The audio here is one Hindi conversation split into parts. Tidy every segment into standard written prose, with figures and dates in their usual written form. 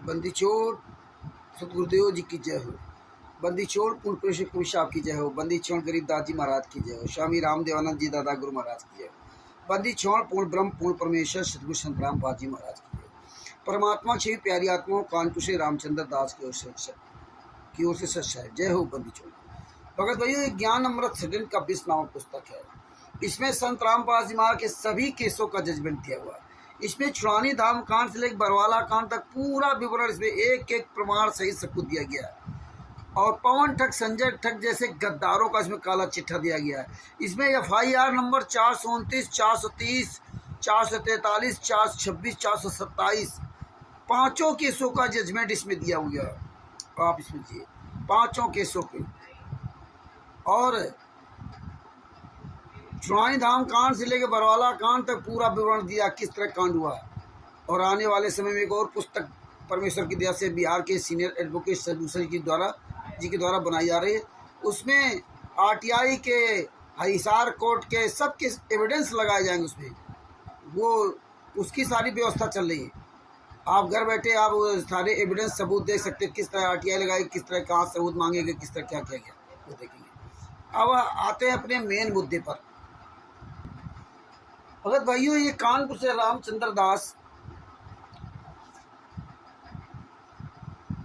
बंदी छोड़ सतगुरुदेव जी की जय हो। बंदी छोड़ पूर्ण प्रेषक कवि साहब की जय हो। बंदी छोड़ गरीब दास जी महाराज की जय हो। स्वामी रामदेवानंद जी दादा गुरु महाराज की जय हो। बंदी छोड़ पूर्ण ब्रह्म पूर्ण परमेश्वर सतगुरु संत रामपाल जी महाराज की जय। परमात्मा छह प्यारी आत्माओं कानपुर से रामचंद्र दास की ओर से सच्चा है। जय हो बंदी छोड़। भगत भाइयों, ये ज्ञान अमृत सदन का 20 नामक पुस्तक है। इसमें संत रामपाल जी महाराज के सभी केसों का जजमेंट दिया हुआ है। इसमें छुड़ानी धाम कांड से लेकर बरवाला कांड तक पूरा विवरण इसमें एक एक प्रमाण सहित सब कुछ दिया गया है। और पवन ठग संजय ठग जैसे गद्दारों का इसमें काला चिट्ठा दिया गया है। इसमें FIR नंबर 429, 430, 443, 426, 427 पाँचों केसों का जजमेंट इसमें दिया हुआ है। आप इसमें दिए पाँचों केसों पे। और छुड़ानी धाम कांड से लेकर बरवाला कांड तक पूरा विवरण दिया किस तरह कांड हुआ। और आने वाले समय में एक और पुस्तक परमेश्वर की दया से बिहार के सीनियर एडवोकेट सदूसरी जी के द्वारा बनाई जा रही है। उसमें RTI के हिसार कोर्ट के सबके एविडेंस लगाए जाएंगे। उसमें वो उसकी सारी व्यवस्था चल रही है। आप घर बैठे आप सारे एविडेंस सबूत देख सकते हैं, किस तरह RTI लगाई, किस तरह कहाँ सबूत मांगेंगे, किस तरह क्या किया गया, वो देखेंगे। अब आते हैं अपने मेन मुद्दे पर। भगत भाइयों, ये कानपुर से रामचंद्र दास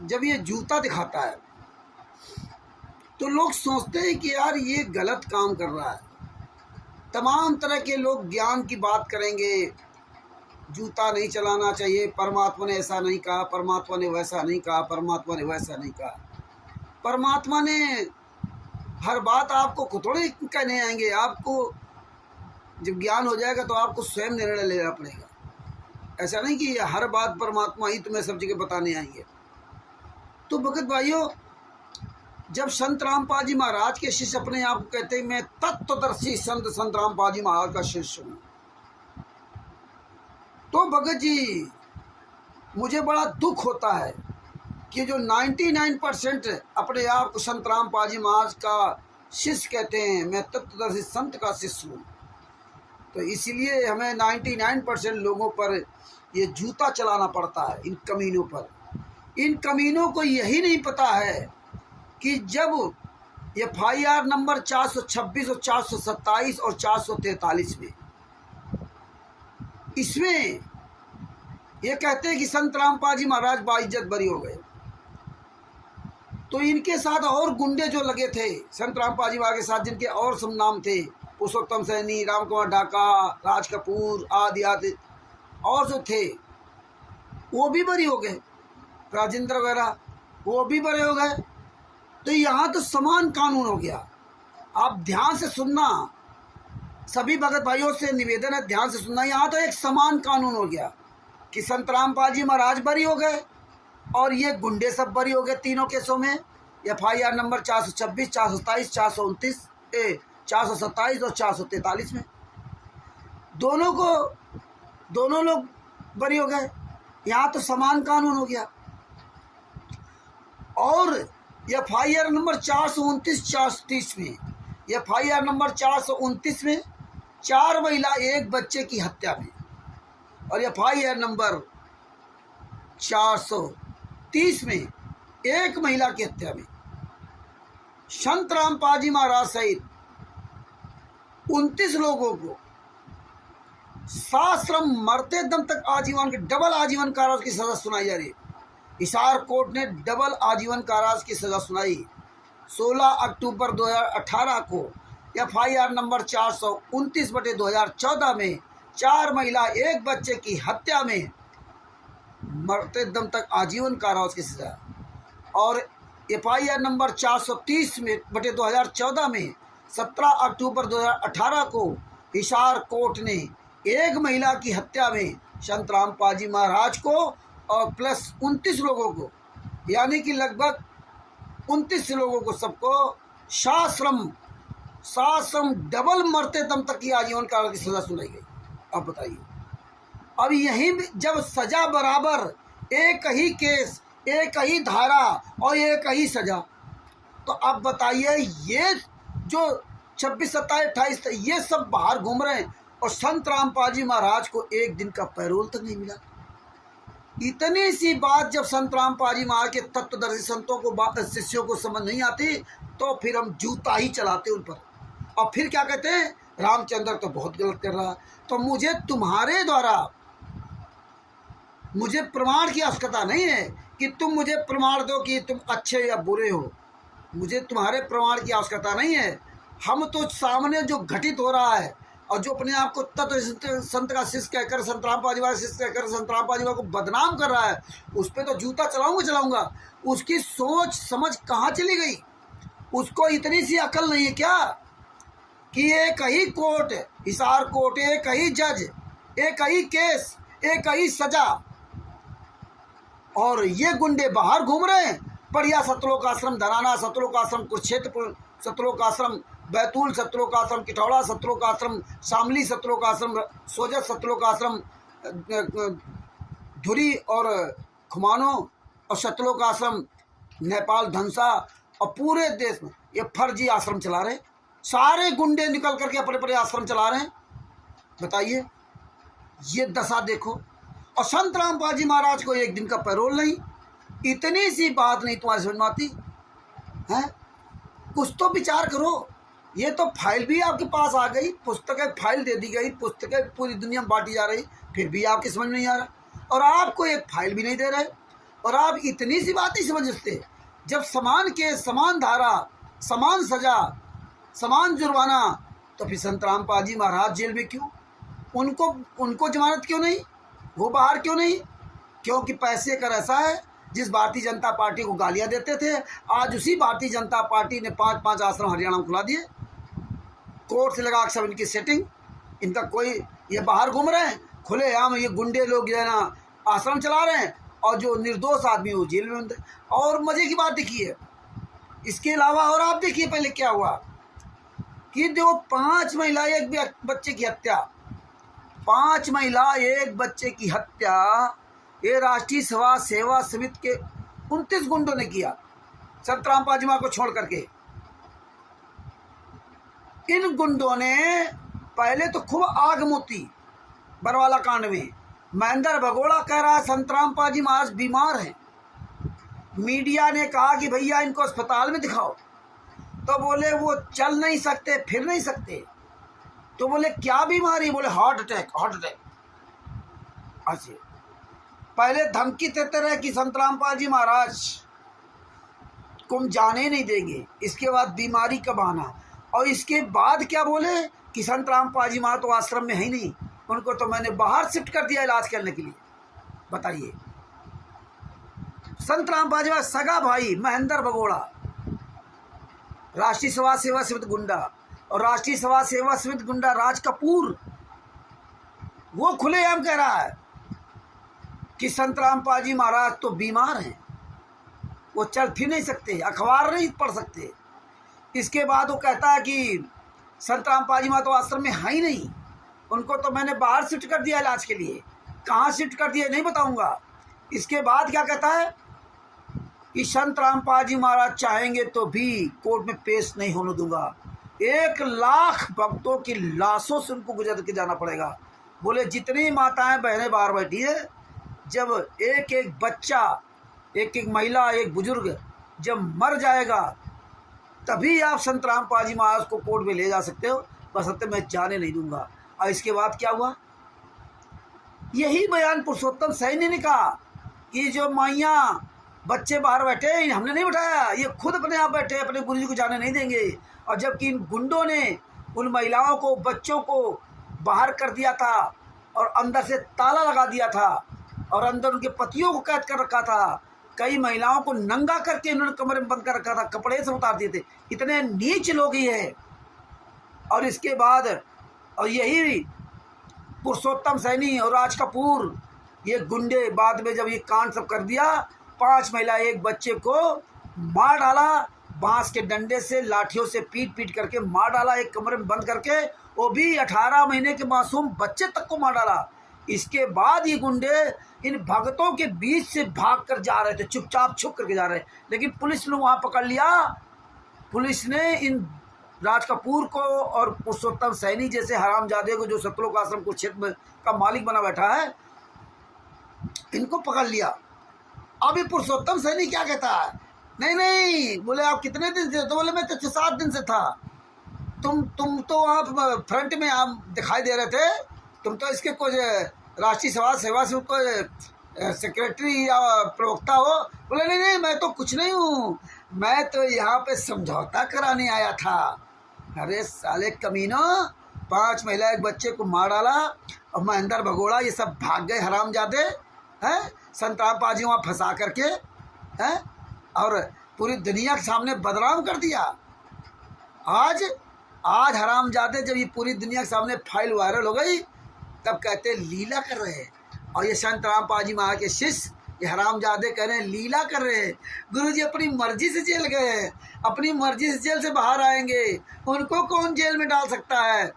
जब ये जूता दिखाता है तो लोग सोचते हैं कि यार ये गलत काम कर रहा है। तमाम तरह के लोग ज्ञान की बात करेंगे, जूता नहीं चलाना चाहिए, परमात्मा ने ऐसा नहीं कहा, परमात्मा ने वैसा नहीं कहा, परमात्मा ने वैसा नहीं कहा। परमात्मा ने हर बात आपको थोड़े कहने आएंगे। आपको जब ज्ञान हो जाएगा तो आपको स्वयं निर्णय लेना पड़ेगा। ऐसा नहीं कि हर बात परमात्मा ही तुम्हें सब जगह बताने आएंगे। तो भगत भाइयों, जब संत रामपाल जी महाराज के शिष्य अपने आप को कहते हैं मैं तत्वदर्शी संत रामपाल जी महाराज का शिष्य हूँ, तो भगत जी मुझे बड़ा दुख होता है कि जो 99% अपने आप को संत रामपाल जी महाराज का शिष्य कहते हैं मैं तत्वदर्शी संत का शिष्य हूँ, तो इसीलिए हमें 99% लोगों पर ये जूता चलाना पड़ता है। इन कमीनों पर, इन कमीनों को यही नहीं पता है कि जब FIR नंबर 426 और 427 और 443 में इसमें ये कहते हैं कि संत रामपाल जी महाराज बाइज्जत बरी हो गए, तो इनके साथ और गुंडे जो लगे थे संत रामपाल जी महाराज के साथ, जिनके और सब नाम थे, पुरुषोत्तम सैनी, राम कुमार ढाका, राज कपूर आदि आदि और जो थे वो भी बरी हो गए, राजेंद्र वगैरह वो भी बरे हो गए। तो यहाँ तो समान कानून हो गया। आप ध्यान से सुनना, सभी भगत भाइयों से निवेदन है, ध्यान से सुनना। यहाँ तो एक समान कानून हो गया कि संत रामपाल जी महाराज बरी हो गए और ये गुंडे सब बरी हो गए तीनों केसों में। FIR नंबर 426, 427, 429, 427 और 443 में दोनों लोग बरी हो गए। यहाँ तो समान कानून हो गया। और FIR नंबर 429, 430 में, FIR नंबर 429 में 4 महिला 1 बच्चे की हत्या में, और FIR नंबर 430 में 1 महिला की हत्या में संत रामपाल जी महाराज सहित 29 लोगों को साश्रम मरते दम तक आजीवन के डबल आजीवन कारावास की सजा सुनाई जा रही है। हिसार कोर्ट ने डबल आजीवन कारावास की सजा सुनाई। 16 अक्टूबर 2018 को FIR नंबर 429/2014 में 4 महिला 1 बच्चे की हत्या में मरते दम तक आजीवन कारावास की सजा। और FIR नंबर 430/2014 में 17 अक्टूबर 2018 को हिसार कोर्ट ने 1 महिला की हत्या में संत रामपाल जी महाराज को और प्लस 29 लोगों को, यानी कि लगभग 29 लोगों को सबको साश्रम डबल मरते दम तक की आजीवन कारावास की सजा सुनाई गई। अब बताइए, अब यही जब सजा बराबर, एक ही केस, एक ही धारा और एक ही सजा, तो अब बताइए ये जो 26, 27, 28 ये सब बाहर घूम रहे हैं और संत रामपाल जी महाराज को एक दिन का पैरोल तक नहीं मिला। इतनी सी बात जब संत रामपाल महाराज के तत्वदर्शी संतों को शिष्यों को समझ नहीं आती तो फिर हम जूता ही चलाते उन पर। और फिर क्या कहते हैं, रामचंद्र तो बहुत गलत कर रहा। तो मुझे तुम्हारे द्वारा मुझे प्रमाण की आवश्यकता नहीं है कि तुम मुझे प्रमाण दो कि तुम अच्छे या बुरे हो। मुझे तुम्हारे प्रमाण की आवश्यकता नहीं है। हम तो सामने जो घटित हो रहा है और जो अपने आप को तत्व संत का शिष्य कहकर, संत रामपाल जी शिष्य कहकर संत रामपाल जी को बदनाम कर रहा है, उस पर तो जूता चलाऊंगा। उसकी सोच समझ कहाँ चली गई? उसको इतनी सी अकल नहीं है क्या कि एक ही कोर्ट, हिसार कोर्ट, एक ही जज, एक ही केस, एक ही सजा, और ये गुंडे बाहर घूम रहे हैं। बढ़िया सतलोक आश्रम धराना, सतलोक आश्रम कुरुक्षेत्र, सतलोक आश्रम बैतूल, सतलोक आश्रम किठौड़ा, सतलोक आश्रम शामली, सतलोक आश्रम सोजत, सतलोक आश्रम धुरी और खुमानो, और सतलोक आश्रम नेपाल धनसा, और पूरे देश में ये फर्जी आश्रम चला रहे। सारे गुंडे निकल करके अपने अपने आश्रम चला रहे हैं। बताइए, ये दशा देखो। और संत रामपाल जी महाराज को एक दिन का पैरोल नहीं। इतनी सी बात नहीं तुम्हारी समझ में आती है? कुछ तो विचार करो। ये तो फाइल भी आपके पास आ गई, पुस्तकें फाइल दे दी गई, पुस्तकें पूरी दुनिया में बांटी जा रही, फिर भी आपकी समझ में नहीं आ रहा। और आपको एक फाइल भी नहीं दे रहे, और आप इतनी सी बात नहीं समझते। जब समान केस, समान धारा, समान सजा, समान जुर्माना, तो फिर संत रामपाल जी महाराज जेल में क्यों? उनको जमानत क्यों नहीं? वो बाहर क्यों नहीं? क्योंकि पैसे का ऐसा है, जिस भारतीय जनता पार्टी को गालियां देते थे, आज उसी भारतीय जनता पार्टी ने 5-5 आश्रम हरियाणा में खुला दिए। कोर्ट से लगा सब इनकी सेटिंग। इनका कोई, ये बाहर घूम रहे हैं खुलेआम, ये गुंडे लोग जो है ना आश्रम चला रहे हैं, और जो निर्दोष आदमी वो जेल में। और मजे की बात देखिए, इसके अलावा और आप देखिए पहले क्या हुआ कि जो 5 महिला एक बच्चे की हत्या, 5 महिला एक बच्चे की हत्या ये राष्ट्रीय सेवा समिति के 29 गुंडों ने किया, संत रामपाल जी महाराज को छोड़ करके। इन गुंडों ने पहले तो खूब आग मोती बरवाला कांड में। महेंद्र भगोड़ा कह रहा है संत रामपाल जी महाराज बीमार हैं। मीडिया ने कहा कि भैया इनको अस्पताल में दिखाओ, तो बोले वो चल नहीं सकते, फिर नहीं सकते। तो बोले क्या बीमारी? बोले हार्ट अटैक। अच्छा, पहले धमकी देते रहे कि संत रामपाल जी महाराज को हम जाने नहीं देंगे, इसके बाद बीमारी का बहाना। और इसके बाद क्या बोले कि संत रामपाल जी महाराज तो आश्रम में है ही नहीं, उनको तो मैंने बाहर शिफ्ट कर दिया इलाज करने के लिए। बताइए, संत रामपाल जी महाराज सगा भाई महेंद्र भगोड़ा, राष्ट्रीय सेवा समिति गुंडा, और राष्ट्रीय सेवा समिति गुंडा राज कपूर, वो खुलेआम कह रहा है कि संत रामपाल जी महाराज तो बीमार हैं, वो चल फिर नहीं सकते, अखबार नहीं पढ़ सकते। इसके बाद वो कहता है कि संत रामपाल जी महाराज तो आश्रम में है ही नहीं, उनको तो मैंने बाहर शिफ्ट कर दिया इलाज के लिए। कहाँ शिफ्ट कर दिया नहीं बताऊंगा। इसके बाद क्या कहता है कि संत रामपाल जी महाराज चाहेंगे तो भी कोर्ट में पेश नहीं होने दूंगा, 1 लाख भक्तों की लाशों से उनको गुजर के जाना पड़ेगा। बोले जितनी माताएं बहनें बाहर बैठी है, जब एक एक बच्चा, एक एक महिला, एक बुजुर्ग जब मर जाएगा, तभी आप संत रामपाल जी महाराज को कोर्ट में ले जा सकते हो, बशर्ते मैं जाने नहीं दूंगा। और इसके बाद क्या हुआ? यही बयान पुरुषोत्तम सैनी ने कहा कि जो माइयाँ बच्चे बाहर बैठे, हमने नहीं बैठाया, ये खुद अपने आप बैठे, अपने गुरु जी को जाने नहीं देंगे। और जबकि इन गुंडों ने उन महिलाओं को, बच्चों को बाहर कर दिया था, और अंदर से ताला लगा दिया था, और अंदर उनके पतियों को कैद कर रखा था। कई महिलाओं को नंगा करके इन्होंने कमरे में बंद कर रखा था, कपड़े से उतार दिए थे। इतने नीच लोग ही है। और इसके बाद, और यही पुरुषोत्तम सैनी और राज कपूर, ये गुंडे बाद में जब ये कांड सब कर दिया, 5 महिला एक बच्चे को मार डाला, बांस के डंडे से, लाठियों से पीट करके मार डाला, एक कमरे में बंद करके, वो भी 18 महीने के मासूम बच्चे तक को मार डाला। इसके बाद ये गुंडे इन भक्तों के बीच से भाग कर जा रहे थे, चुपचाप छुप करके जा रहे, लेकिन पुलिस ने वहाँ पकड़ लिया। पुलिस ने इन राज कपूर को और पुरुषोत्तम सैनी जैसे हरामजादे को, जो सतलोक आश्रम को क्षेत्र का मालिक बना बैठा है, इनको पकड़ लिया। अब ये पुरुषोत्तम सैनी क्या कहता है, नहीं नहीं, बोले आप कितने दिन से, तो बोले मैं तो 6-7 दिन से था। तुम तो आप फ्रंट में आप दिखाई दे रहे थे, तुम तो इसके कुछ राष्ट्रीय समाज सेवा से कोई सेक्रेटरी या प्रवक्ता हो। बोले नहीं नहीं, मैं तो कुछ नहीं हूँ, मैं तो यहाँ पे समझौता कराने आया था। अरे साले कमीनों, 5 महिला एक बच्चे को मार डाला और महेंद्र भगोड़ा ये सब भाग गए हरामजादे हैं, संतराम पाजी वहाँ फंसा करके हैं, और पूरी दुनिया के सामने बदनाम कर दिया। आज हरामजादे जब ये पूरी दुनिया के सामने फाइल वायरल हो गई, तब कहते लीला कर रहे हैं। और ये संतराम पाजी महाराज के शिष्य ये हरामजादे कह रहे हैं लीला कर रहे हैं। गुरुजी अपनी मर्जी से जेल गए हैं, अपनी मर्जी से जेल से बाहर आएंगे, उनको कौन जेल में डाल सकता है,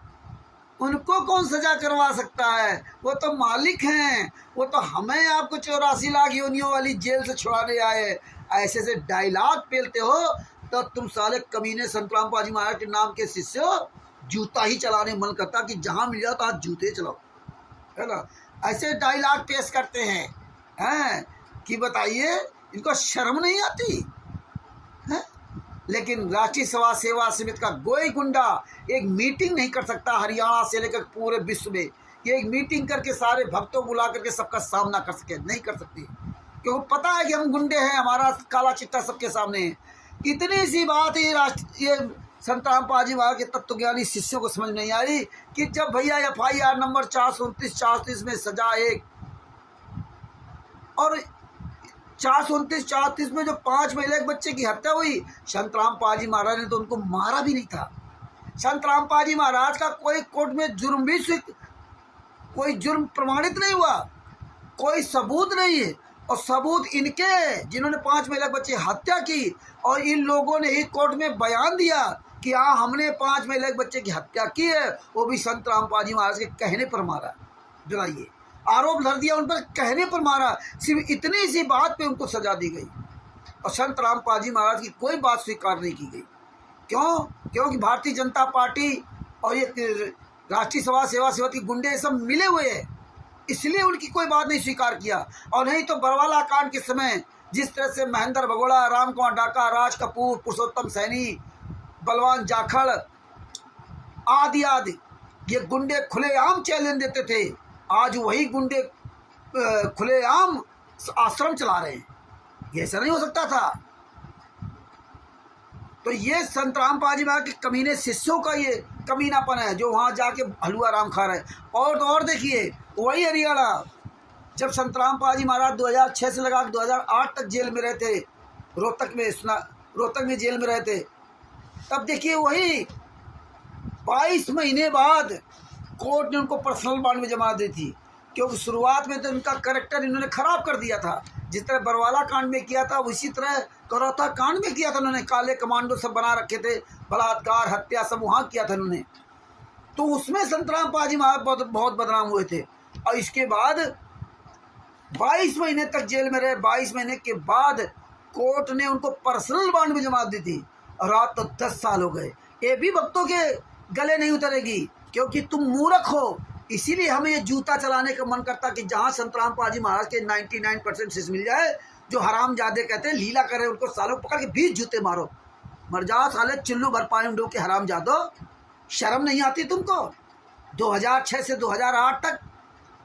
उनको कौन सजा करवा सकता है, वो तो मालिक हैं। वो तो हमें आपको 84 लाख योनियों वाली जेल से छुड़ाने आए। ऐसे से डायलॉग पेलते हो तो तुम साले कमीने संतराम पाजी महाराज के नाम के शिष्य हो। जूता ही चलाने मन करता कि जहाँ मिल जाओ तो आज जूते चलाओ, है ना। ऐसे डायलॉग पेश करते हैं कि बताइए इनको शर्म नहीं आती है। लेकिन राष्ट्रीय समाज सेवा समिति का कोई गुंडा एक मीटिंग नहीं कर सकता हरियाणा से लेकर पूरे विश्व में। ये एक मीटिंग करके सारे भक्तों को बुला करके सबका सामना कर सके, नहीं कर सकती, क्योंकि पता है कि हम गुंडे हैं, हमारा काला चिट्टा सबके सामने है। इतनी सी बात ये संतराम पाजी महाराज के तत्वज्ञानी शिष्यों को समझ नहीं आई कि जब भैया FIR नंबर 429-430 में सजा एक, और 429-430 में जो 5 महिला एक बच्चे की हत्या हुई, संतराम पाजी महाराज ने तो उनको मारा भी नहीं था। संतराम पाजी महाराज का कोई कोर्ट में जुर्म भी कोई जुर्म प्रमाणित नहीं हुआ, कोई सबूत नहीं है। और सबूत इनके जिन्होंने 5 महिला बच्चे हत्या की, और इन लोगों ने ही कोर्ट में बयान दिया कि हाँ हमने 5 महिला बच्चे की हत्या की है, वो भी संतराम पाजी महाराज के कहने पर मारा। डराइए, आरोप धर दिया उन पर, कहने पर मारा। सिर्फ इतनी सी बात पे उनको सजा दी गई, और संतराम पाजी महाराज की कोई बात स्वीकार नहीं की गई। क्यों? क्योंकि भारतीय जनता पार्टी और ये राष्ट्रीय समाज सेवा समिति के गुंडे सब मिले हुए हैं, इसलिए उनकी कोई बात नहीं स्वीकार किया। और नहीं तो बरवाला कांड के समय जिस तरह से महेंद्र भगोड़ा, राम कुमार डाका, राज कपूर, पुरुषोत्तम सैनी, बलवान जाखड़ आदि आदि ये गुंडे खुलेआम चैलेंज देते थे, आज वही गुंडे खुलेआम आश्रम चला रहे हैं। ये ऐसा नहीं हो सकता था। तो ये संतराम पाजी महाराज के कमीने शिष्यों का ये कमीनापन है जो वहाँ जाके हलवा राम खा रहे हैं। और देखिए वही हरियाणा, जब संतराम पाजी महाराज 2006 से लगा 2008 तक जेल में रहे थे, रोहतक में जेल में रहे थे, तब देखिए वही 22 महीने बाद कोर्ट ने उनको पर्सनल बॉन्ड में जमा दी थी, क्योंकि शुरुआत में तो उनका कैरेक्टर इन्होंने खराब कर दिया था। जिस तरह बरवाला कांड में किया था उसी तरह करौता कांड में किया था उन्होंने। काले कमांडो सब बना रखे थे, बलात्कार हत्या सब वहाँ किया था उन्होंने। तो उसमें संतराम पाजी महाराज बहुत बदनाम हुए थे। और इसके बाद 22 महीने तक जेल में रहे। 22 महीने के बाद कोर्ट ने उनको पर्सनल बॉन्ड में जमा दी थी, और आज तो 10 साल हो गए। ये भी भक्तों के गले नहीं उतरेगी, क्योंकि तुम मूर्ख हो। इसीलिए हमें ये जूता चलाने का मन करता कि जहाँ संतराम पाजी महाराज के 99% शिष्य मिल जाए, जो हरामजादे कहते हैं लीला करे, उनको सालों पकड़ के 20 जूते मारो। मर जाओ साले चिल्लू भर पाए डो के हरामजादो, शर्म नहीं आती तुमको? 2006 से 2008 तक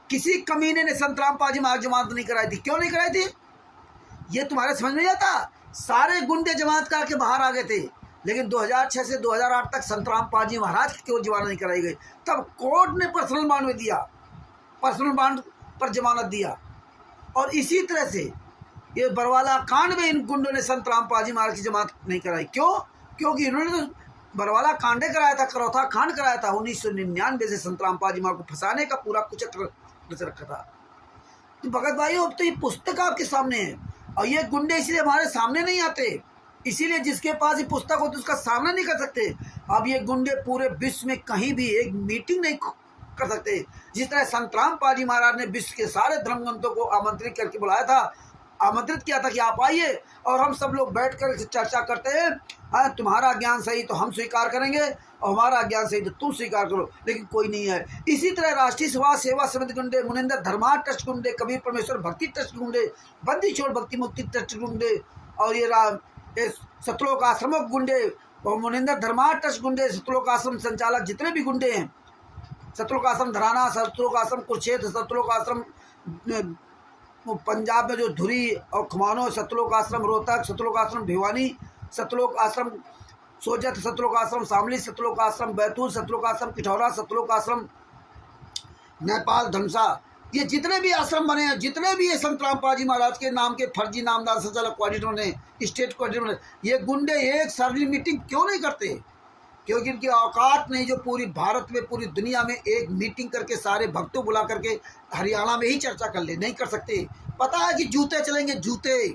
किसी कमीने ने संतराम पाजी महाराज जमानत नहीं कराई थी। क्यों नहीं कराई थी? ये तुम्हारे समझ में नहीं आता? सारे गुंडे जमानत करके बाहर आ गए थे, लेकिन 2006 से 2008 तक संतराम पाजी महाराज की क्यों जमानत नहीं कराई गई? तब कोर्ट ने पर्सनल बॉन्ड में दिया, पर्सनल बॉन्ड पर जमानत दिया। और इसी तरह से ये बरवाला कांड में इन गुंडों ने संतराम पाजी महाराज की जमानत नहीं कराई। क्यों? क्योंकि इन्होंने तो बरवाला कांडे कराया था, करौथा कांड कराया था। 1999 से संतराम पाजी महाराज को फंसाने का पूरा कुचक्र रखा था। तो भगत भाई अब तो ये पुस्तक आपके सामने है, और ये गुंडे इसलिए हमारे सामने नहीं आते, इसीलिए जिसके पास ये पुस्तक हो तो उसका सामना नहीं कर सकते। अब ये गुंडे पूरे विश्व में कहीं भी एक मीटिंग नहीं कर सकते। जिस तरह संतराम पाजी महाराज ने विश्व के सारे धर्मग्रंथों को आमंत्रित करके बुलाया था, आमंत्रित किया था कि आप आइए और हम सब लोग बैठकर चर्चा करते हैं। हाँ, तुम्हारा ज्ञान सही तो हम स्वीकार करेंगे और हमारा ज्ञान सही तो तुम स्वीकार करो, लेकिन कोई नहीं है। इसी तरह राष्ट्रीय समाज सेवा समिति गुंडे, मुनिंदर धर्मा ट्रस्ट गुंडे, कबीर परमेश्वर भक्ति ट्रस्ट गुंडे, बंदी छोड़ भक्ति मुक्ति ट्रस्ट गुंडे और ये सतलोक आश्रम गुंडे और मुनिंदर धर्मा ट्रस्ट गुंडे, सतलोक आश्रम संचालक जितने भी गुंडे हैं, सतलोक आश्रम धराना, सतलोक आश्रम कुरुक्षेत्र, सतलोक आश्रम पंजाब में जो धुरी और खुमानो, सतलोक आश्रम रोहतक, सतलोक आश्रम भिवानी, सतलोक आश्रम सोजत, सतलोक आश्रम शामली, सतलोक आश्रम बैतूल, सतलोक आश्रम पिठौरा, सतलोक आश्रम नेपाल धमसा, ये जितने भी आश्रम बने हैं, जितने भी ये संत रामपाल जी महाराज के नाम के फर्जी नामदार संचालक कोऑर्डिनेटर ने, स्टेट कोऑर्डिनेटर ने, ये गुंडे एक सार्वजनिक मीटिंग क्यों नहीं करते? क्योंकि इनकी औकात नहीं जो पूरी भारत में, पूरी दुनिया में एक मीटिंग करके सारे भक्तों बुला करके हरियाणा में ही चर्चा कर ले, नहीं कर सकते। पता है कि जूते चलेंगे, जूते।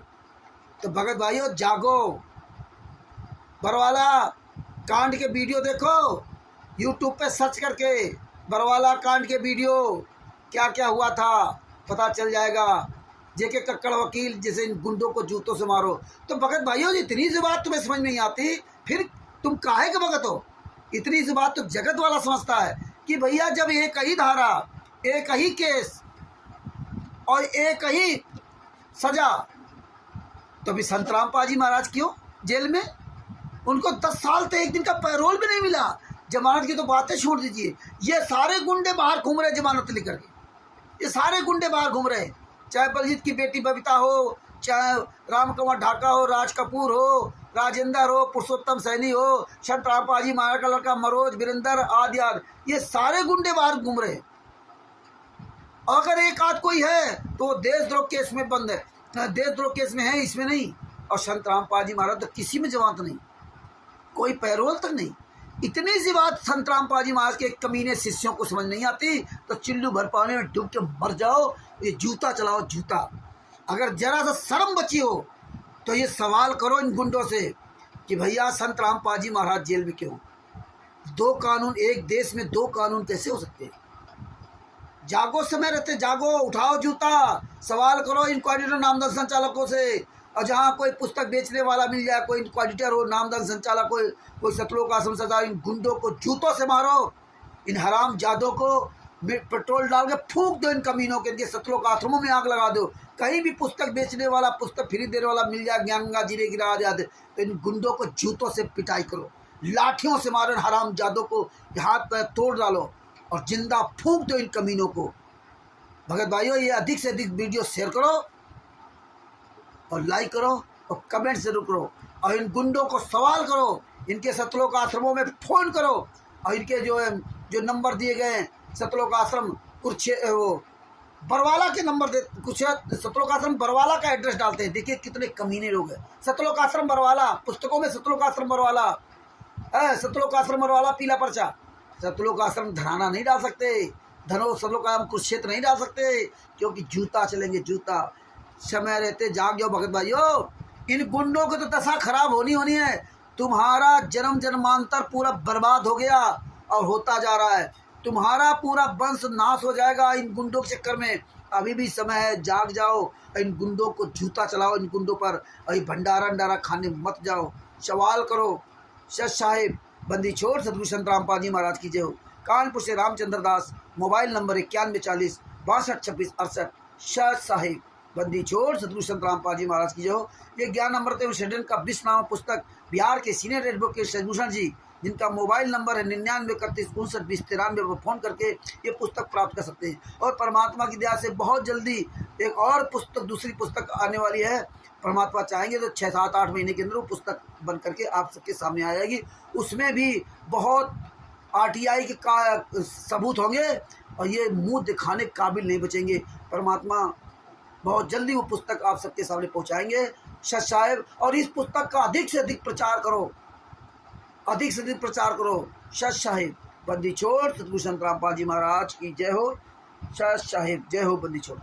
तो भगत भाइयों जागो, बरवाला कांड के वीडियो देखो, यूट्यूब पे सर्च करके बरवाला कांड के वीडियो क्या क्या हुआ था पता चल जाएगा। जेके कक्कड़ वकील जैसे इन गुंडों को जूतों से मारो। तो भगत भाइयों इतनी सी बात तुम्हें समझ नहीं आती, फिर तुम काहे के भगत हो? इतनी सी बात तो जगत वाला समझता है कि भैया जब एक ही धारा, एक ही केस और एक ही सजा, तो अभी संत रामपाल जी महाराज क्यों जेल में? उनको 10 साल से एक दिन का पैरोल भी नहीं मिला। जमानत की तो बातें छोड़ दीजिए, ये सारे गुंडे बाहर घूम रहे जमानत लेकर के, ये सारे गुंडे बाहर घूम रहे, चाहे बलजीत की बेटी बबीता हो, चाहे राम कुमार ढाका हो, राज कपूर हो, राजेंद्र हो, पुरुषोत्तम सैनी हो, संत रामपाल जी महाराज का लड़का मनोज वीरेंद्र आदि आदि, ये सारे गुंडे बाहर घूम रहे। अगर एक आध कोई है तो देशद्रोह केस में बंद है, देशद्रोह केस में है, इसमें नहीं। और संत रामपाल जी महाराज तो किसी में जमानत नहीं, कोई पैरोल तक नहीं। इतनी सी बात संत रामपाल जी महाराज के कमीने शिष्यों को समझ नहीं आती तो चिल्लू भर पानी में डूब के मर जाओ। ये जूता चलाओ, जूता। अगर जरा सा शर्म बची हो तो ये सवाल करो इन गुंडों से कि भैया संत रामपाल जी महाराज जेल में क्यों? 2 कानून, एक देश में 2 कानून कैसे हो सकते हैं? जागो, समय रहते जागो, उठाओ जूता, सवाल करो इन कोऑर्डिनेटर नामदार संचालकों से। और जहाँ कोई पुस्तक बेचने वाला मिल जाए, कोई कोऑर्डिनेटर हो, नामदार संचालक, कोई सतलोक आश्रम संचालक, इन गुंडों को जूतों से मारो, इन हराम जादों को पेट्रोल डाल के फूंक दो, इन कमीनों के, इनके सतलोक आश्रमों में आग लगा दो। कहीं भी पुस्तक बेचने वाला, पुस्तक फ्री देने वाला मिल जाए, ज्ञान गंगा जीरे गिरा जाते, तो इन गुंडों को जूतों से पिटाई करो, लाठियों से मारो, हराम जादों को हाथ पैर तोड़ डालो और जिंदा फूंक दो इन कमीनों को। भगत भाइयों ये अधिक से अधिक वीडियो शेयर करो और लाइक करो और कमेंट जरूर करो और इन गुंडों को सवाल करो, इनके सतलोक आश्रमों में फ़ोन करो और इनके जो नंबर दिए गए हैं, सतलोक आश्रम कुरुक्षेत्र वो बरवाला के नंबर दे, कुछ सतलोक आश्रम बरवाला का एड्रेस डालते हैं। देखिए कितने कमीने लोग हैं। सतलोक आश्रम बरवाला, पुस्तकों में सतलोक आश्रम बरवाला है, सतलोक आश्रम बरवाला पीला पर्चा। सतलोक आश्रम धराना नहीं डाल सकते, धनो सतलोक आश्रम कुरुक्षेत्र नहीं डाल सकते, क्योंकि जूता चलेंगे, जूता। समय रहते जाग जाओ भगत भाइयों, इन गुंडों की तो दशा खराब होनी है। तुम्हारा जन्म जन्मांतर पूरा बर्बाद हो गया और होता जा रहा है, तुम्हारा पूरा वंश नाश हो जाएगा इन गुंडों के चक्कर में। अभी भी समय है, जाग जाओ, इन गुंडों को जूता चलाओ, इन गुंडों पर अभी भंडारा अंडारा खाने मत जाओ। सवाल करो, सच साहिब बंदी छोड़ सतगुरु संत रामपाल जी महाराज की जय हो। कानपुर से रामचंद्र दास, मोबाइल नंबर 9140 62 26 68। सच साहिब बंदी छोड़ सतगुरु संत रामपाल जी महाराज की जय हो। ये ज्ञान अमृत शेडन का विश्वनाम पुस्तक बिहार के सीनियर एडवोकेट शशिभूषण जी, जिनका मोबाइल नंबर है 99 31 59 20 93 पर फ़ोन करके ये पुस्तक प्राप्त कर सकते हैं। और परमात्मा की दया से बहुत जल्दी एक और पुस्तक, दूसरी पुस्तक आने वाली है। परमात्मा चाहेंगे तो 6 7 8 महीने के अंदर वो पुस्तक बन करके आप सबके सामने आ जाएगी। उसमें भी बहुत RTI के सबूत होंगे और ये मुंह दिखाने के काबिल नहीं बचेंगे। परमात्मा बहुत जल्दी वो पुस्तक आप सबके सामने पहुंचाएंगे। सच साहिब, और इस पुस्तक का अधिक से अधिक प्रचार करो, अधिक से अधिक प्रचार करो। सच साहिब बंदी छोड़ सतगुरु संत रामपाल जी महाराज की जय हो। सच साहिब जय हो, बंदी छोड़।